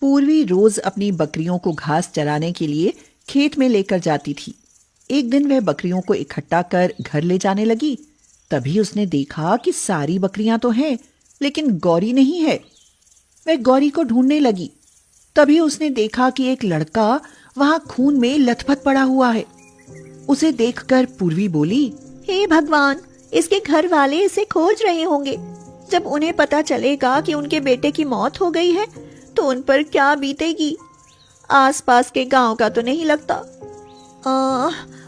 पूर्वी रोज अपनी बकरियों को घास चराने के लिए खेत में लेकर जाती थी। एक दिन वह बकरियों को इकट्ठा कर घर ले जाने लगी। तभी उसने देखा कि सारी बकरियां तो हैं, लेकिन गौरी नहीं है। वह गौरी को ढूंढने लगी। तभी उसने देखा कि एक लड़का वहां खून में लथपथ पड़ा हुआ है। उसे देखकर पूर्वी बोली, हे भगवान, इसके घर वाले इसे खोज रहे होंगे। जब उन्हें पता चलेगा कि उनके बेटे की मौत हो गई है तो उन पर क्या बीतेगी। आसपास के गांव का तो नहीं लगता।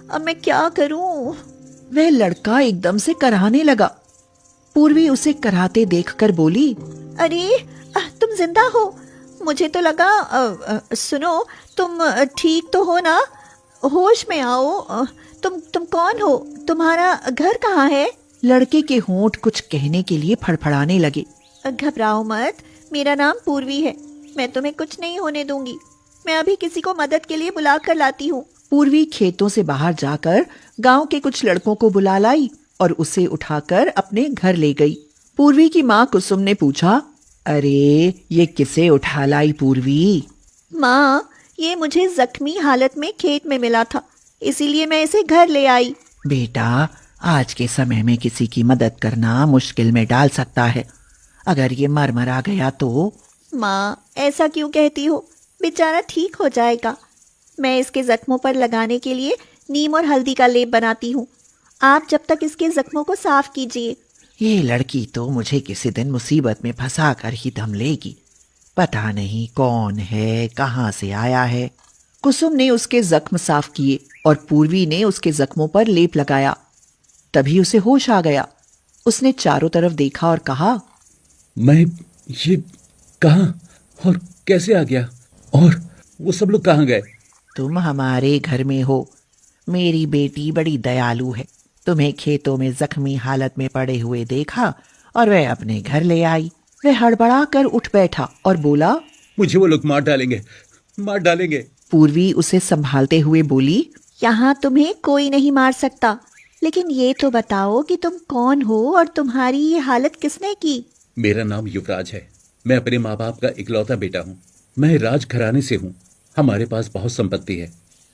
अब मैं क्या करूं? वह लड़का एकदम से कराहने लगा। पूर्वी उसे कराहते देखकर बोली, अरे, तुम जिंदा हो? मुझे तो लगा। सुनो, तुम ठीक तो हो ना? होश में आओ। तुम कौन हो? तुम्हारा घर कहाँ है? लड़के के होंठ कुछ कहने के लिए फड़फड़ाने लगे। घबराओ मत, मेरा नाम पूर्वी है। मैं तुम्हें कुछ नहीं होने दूंगी। मैं अभी किसी को मदद के लिए बुला कर लाती हूँ। पूर्वी खेतों से बाहर जाकर गांव के कुछ लड़कों को बुला लाई और उसे उठाकर अपने घर ले गई। पूर्वी की माँ कुसुम ने पूछा, अरे ये किसे उठा लाई पूर्वी? माँ, ये मुझे जख्मी हालत में खेत में मिला था, इसीलिए मैं इसे घर ले आई। बेटा, आज के समय में किसी की मदद करना मुश्किल में डाल सकता है। अगर ये मर गया तो? माँ, ऐसा क्यों कहती हो? बेचारा ठीक हो जाएगा। मैं इसके जख्मों पर लगाने के लिए नीम और हल्दी का लेप बनाती हूँ। आप जब तक इसके जख्मों को साफ कीजिए। ये लड़की तो मुझे किसी दिन मुसीबत में फंसा कर ही दम लेगी। पता नहीं कौन है, कहाँ से आया है। कुसुम ने उसके जख्म साफ किए और पूर्वी ने उसके जख्मों पर लेप लगाया। तभी उसे होश आ गया। उसने चारों तरफ देखा और कहा, मैं ये कहाँ और कैसे आ गया? और वो सब लोग कहाँ गए? तुम हमारे घर में हो। मेरी बेटी बड़ी दयालु है। तुम्हें खेतों में जख्मी हालत में पड़े हुए देखा और वह अपने घर ले आई। वह हड़बड़ा कर उठ बैठा और बोला, मुझे वो लोग मार डालेंगे, मार डालेंगे। पूर्वी उसे संभालते हुए बोली, यहाँ तुम्हें कोई नहीं मार सकता, लेकिन ये तो बताओ कि तुम कौन हो और तुम्हारी ये हालत किसने की? मेरा नाम युवराज है। मैं अपने माँ बाप का इकलौता बेटा हूँ। मैं राज घराने से हूँ। हमारे पास बहुत संपत्ति है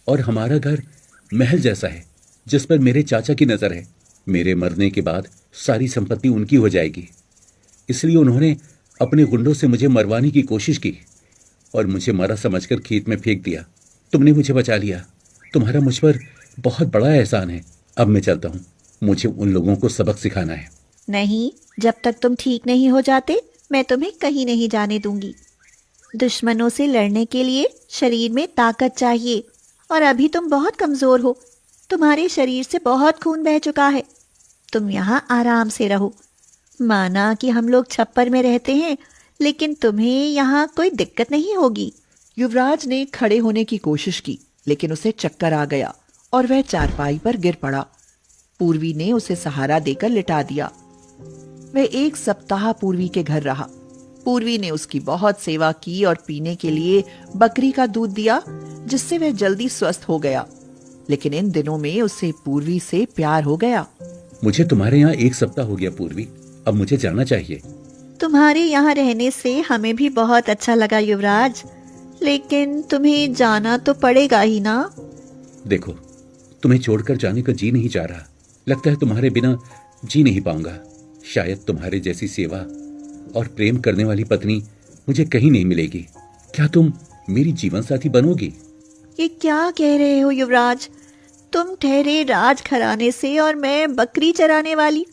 और हमारा घर महल जैसा है जिस पर मेरे चाचा की नजर है। मेरे मरने के बाद सारी संपत्ति उनकी हो जाएगी, इसलिए उन्होंने अपने गुंडों से मुझे मरवाने की कोशिश की और मुझे मरा समझकर खेत में फेंक दिया। तुमने मुझे बचा लिया। तुम्हारा मुझ पर बहुत बड़ा एहसान है। अब मैं चलता हूँ। मुझे उन लोगों को सबक सिखाना है। नहीं, जब तक तुम ठीक नहीं हो जाते मैं तुम्हें कहीं नहीं जाने दूंगी। दुश्मनों से लड़ने के लिए शरीर में ताकत चाहिए और अभी तुम बहुत कमजोर हो। तुम्हारे शरीर से बहुत खून बह चुका है। तुम यहाँ आराम से रहो। माना कि हम लोग छप्पर में रहते हैं, लेकिन तुम्हें यहाँ कोई दिक्कत नहीं होगी। युवराज ने खड़े होने की कोशिश की, लेकिन उसे चक्कर आ गया और वह चारपाई पर गिर पड़ा। पूर्वी ने उसे सहारा देकर लिटा दिया। वह 1 सप्ताह पूर्वी के घर रहा। पूर्वी ने उसकी बहुत सेवा की और पीने के लिए बकरी का दूध दिया, जिससे वह जल्दी स्वस्थ हो गया। लेकिन इन दिनों में उसे पूर्वी से प्यार हो गया। मुझे तुम्हारे यहाँ 1 सप्ताह हो गया पूर्वी। अब मुझे जाना चाहिए। तुम्हारे यहाँ रहने से हमें भी बहुत अच्छा लगा युवराज, लेकिन तुम्हें जाना तो पड़ेगा ही ना। देखो, तुम्हें छोड़कर जाने का जी नहीं चाह रहा। लगता है तुम्हारे बिना जी नहीं पाऊंगा। शायद तुम्हारे जैसी सेवा और प्रेम करने वाली पत्नी मुझे कहीं नहीं मिलेगी। क्या तुम मेरी जीवन साथी बनोगी? ये क्या कह रहे हो युवराज? तुम ठहरे राज घराने से और मैं बकरी चराने वाली।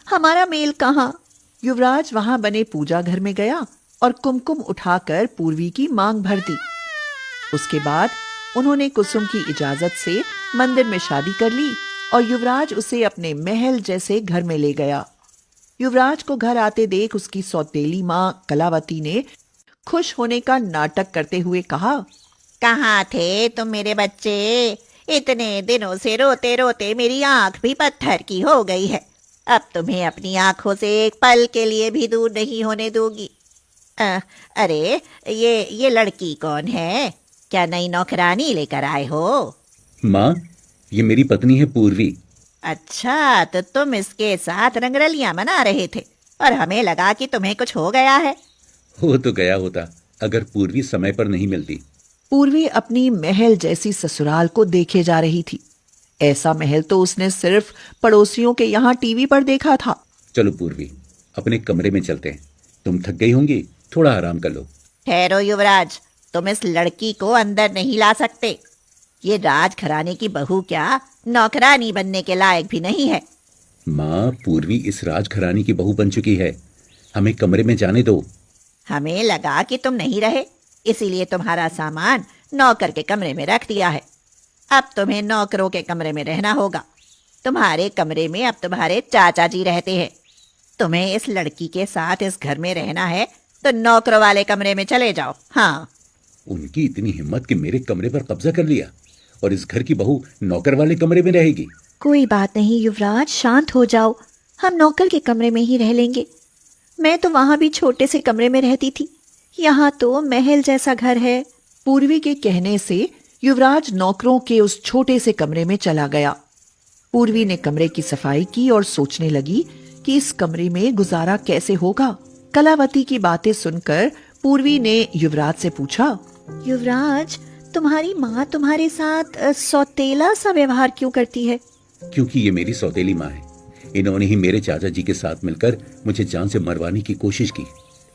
हमारा मेल कहाँ? युवराज वहां बने पूजा घर में गया और कुमकुम उठाकर पूर्वी की मांग भर दी। उसके बाद उन्होंने कुसुम की इजाजत से मंदिर में शादी कर ली और युवराज उसे अपने महल जैसे घर में ले गया। युवराज को घर आते देख उसकी सौतेली माँ कलावती ने खुश होने का नाटक करते हुए कहा, कहाँ थे तुम मेरे बच्चे? इतने दिनों से रोते रोते मेरी आंख भी पत्थर की हो गई है। अब तुम्हें अपनी आंखों से एक पल के लिए भी दूर नहीं होने दूंगी। अरे, ये लड़की कौन है? क्या नई नौकरानी लेकर आए हो? माँ, ये मेरी पत्नी है पूर्वी। अच्छा, तो तुम इसके साथ रंगरलियां मना रहे थे और हमें लगा कि तुम्हें कुछ हो गया है। हो तो गया होता, अगर पूर्वी समय पर नहीं मिलती। पूर्वी अपनी महल जैसी ससुराल को देखे जा रही थी। ऐसा महल तो उसने सिर्फ पड़ोसियों के यहाँ टीवी पर देखा था। चलो पूर्वी, अपने कमरे में चलते हैं। तुम थक गई होंगी, थोड़ा आराम कर लो। ठहरो युवराज, तुम इस लड़की को अंदर नहीं ला सकते। ये राजघराने की बहू क्या नौकरानी बनने के लायक भी नहीं है। माँ, पूर्वी इस राजघरानी की बहू बन चुकी है। हमें कमरे में जाने दो। हमें लगा कि तुम नहीं रहे, इसीलिए तुम्हारा सामान नौकर के कमरे में रख दिया है। अब तुम्हें नौकरों के कमरे में रहना होगा। तुम्हारे कमरे में अब तुम्हारे चाचा जी रहते हैं। तुम्हें इस लड़की के साथ इस घर में रहना है तो नौकरों वाले कमरे में चले जाओ। हाँ। उनकी इतनी हिम्मत कि मेरे कमरे पर कब्जा कर लिया, और इस घर की बहू नौकर वाले कमरे में रहेगी। कोई बात नहीं युवराज, शांत हो जाओ। हम नौकर के कमरे में ही रह लेंगे। मैं तो वहां भी छोटे से कमरे में रहती थी, यहाँ तो महल जैसा घर है। पूर्वी के कहने से युवराज नौकरों के उस छोटे से कमरे में चला गया। पूर्वी ने कमरे की सफाई की और सोचने लगी कि इस कमरे में गुजारा कैसे होगा। कलावती की बातें सुनकर पूर्वी ने युवराज से पूछा, युवराज, तुम्हारी माँ तुम्हारे साथ सौतेला सा व्यवहार क्यों करती है? क्योंकि ये मेरी सौतेली माँ है। इन्होंने ही मेरे चाचा जी के साथ मिलकर मुझे जान से मरवाने की कोशिश की,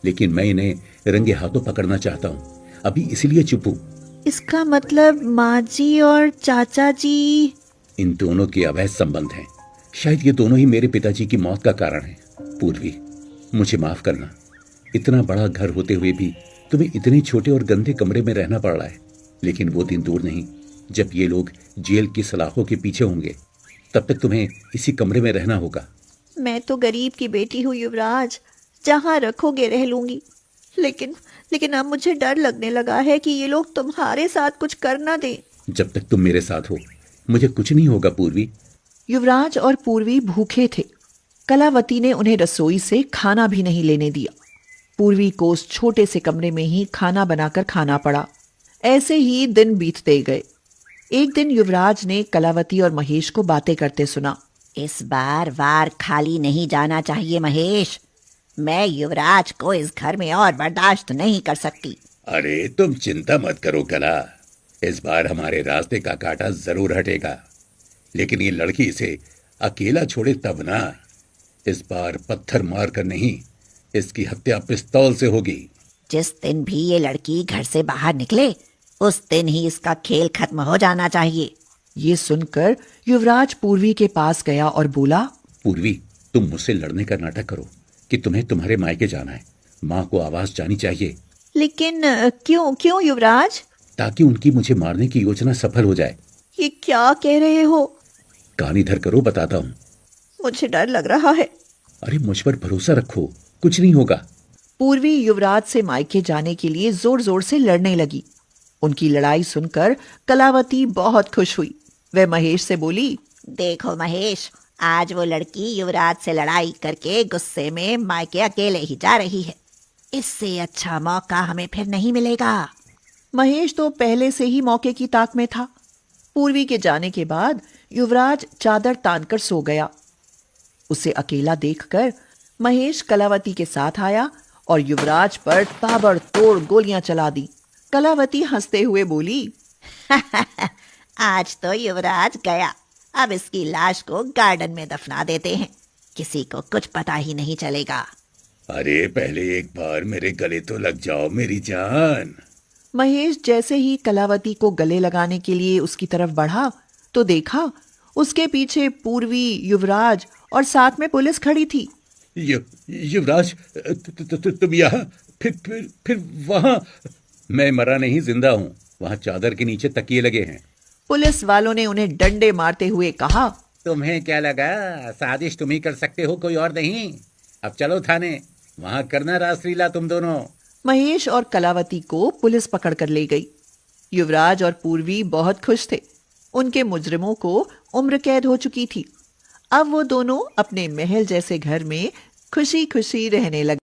लेकिन मैं इन्हें रंगे हाथों पकड़ना चाहता हूँ। अभी इसलिए चुप हूँ। इसका मतलब माँ जी और चाचा जी? इन दोनों के अवैध संबंध हैं। शायद ये दोनों ही मेरे पिताजी की मौत का कारण है। पूर्वी, मुझे माफ करना। इतना बड़ा घर होते हुए भी तुम्हें इतने छोटे और गंदे कमरे में रहना पड़ रहा है। लेकिन वो दिन दूर नहीं जब ये लोग जेल की सलाखों के पीछे होंगे। तब तक तुम्हें इसी कमरे में रहना होगा। मैं तो गरीब की बेटी हूँ युवराज, जहाँ रखोगे रह लूंगी। लेकिन अब मुझे डर लगने लगा है कि ये लोग तुम्हारे साथ कुछ कर ना दें। जब तक तुम मेरे साथ हो मुझे कुछ नहीं होगा पूर्वी। युवराज और पूर्वी भूखे थे। कलावती ने उन्हें रसोई से खाना भी नहीं लेने दिया। पूर्वी को उस छोटे से कमरे में ही खाना बनाकर खाना पड़ा। ऐसे ही दिन बीतते गए। एक दिन युवराज ने कलावती और महेश को बातें करते सुना। इस बार वार खाली नहीं जाना चाहिए महेश। मैं युवराज को इस घर में और बर्दाश्त नहीं कर सकती। अरे तुम चिंता मत करो कला, इस बार हमारे रास्ते का कांटा जरूर हटेगा। लेकिन ये लड़की इसे अकेला छोड़े तब ना। इस बार पत्थर मार कर नहीं, इसकी हत्या पिस्तौल से होगी। जिस दिन भी ये लड़की घर से बाहर निकले उस दिन ही इसका खेल खत्म हो जाना चाहिए। ये सुनकर युवराज पूर्वी के पास गया और बोला, पूर्वी, तुम मुझसे लड़ने का नाटक करो कि तुम्हें तुम्हारे मायके जाना है। माँ को आवाज जानी चाहिए। लेकिन क्यों युवराज? ताकि उनकी मुझे मारने की योजना सफल हो जाए। ये क्या कह रहे हो? कान इधर करो, बताता हूँ। मुझे डर लग रहा है। अरे मुझ पर भरोसा रखो, कुछ नहीं होगा। पूर्वी युवराज से मायके जाने के लिए जोर जोर से लड़ने लगी। उनकी लड़ाई सुनकर कलावती बहुत खुश हुई। वह महेश से बोली, देखो महेश, आज वो लड़की युवराज से लड़ाई करके गुस्से में मायके अकेले ही जा रही है। इससे अच्छा मौका हमें फिर नहीं मिलेगा। महेश तो पहले से ही मौके की ताक में था। पूर्वी के जाने के बाद युवराज चादर तानकर सो गया। उसे अकेला देखकर महेश कलावती के साथ आया और युवराज पर ताबड़तोड़ गोलियां चला दी। कलावती हंसते हुए बोली, आज तो युवराज गया, अब इसकी लाश को गार्डन में दफना देते हैं, किसी को कुछ पता ही नहीं चलेगा। अरे पहले एक बार मेरे गले तो लग जाओ मेरी जान। महेश जैसे ही कलावती को गले लगाने के लिए उसकी तरफ बढ़ा तो देखा उसके पीछे पूर्वी, युवराज और साथ में पुलिस खड़ी थी। युवराज, तुम यहाँ, फिर वहां। मैं मरा नहीं, जिंदा हूँ। वहां चादर के नीचे तकिए लगे हैं। पुलिस वालों ने उन्हें डंडे मारते हुए कहा, तुम्हें क्या लगा साजिश तुम ही कर सकते हो, कोई और नहीं। अब चलो थाने, वहां करना रासलीला तुम दोनों। महेश और कलावती को पुलिस पकड़ कर ले गई। युवराज और पूर्वी बहुत खुश थे। उनके मुजरिमों को उम्र कैद हो चुकी थी। अब वो दोनों अपने महल जैसे घर में खुशी खुशी रहने लगे।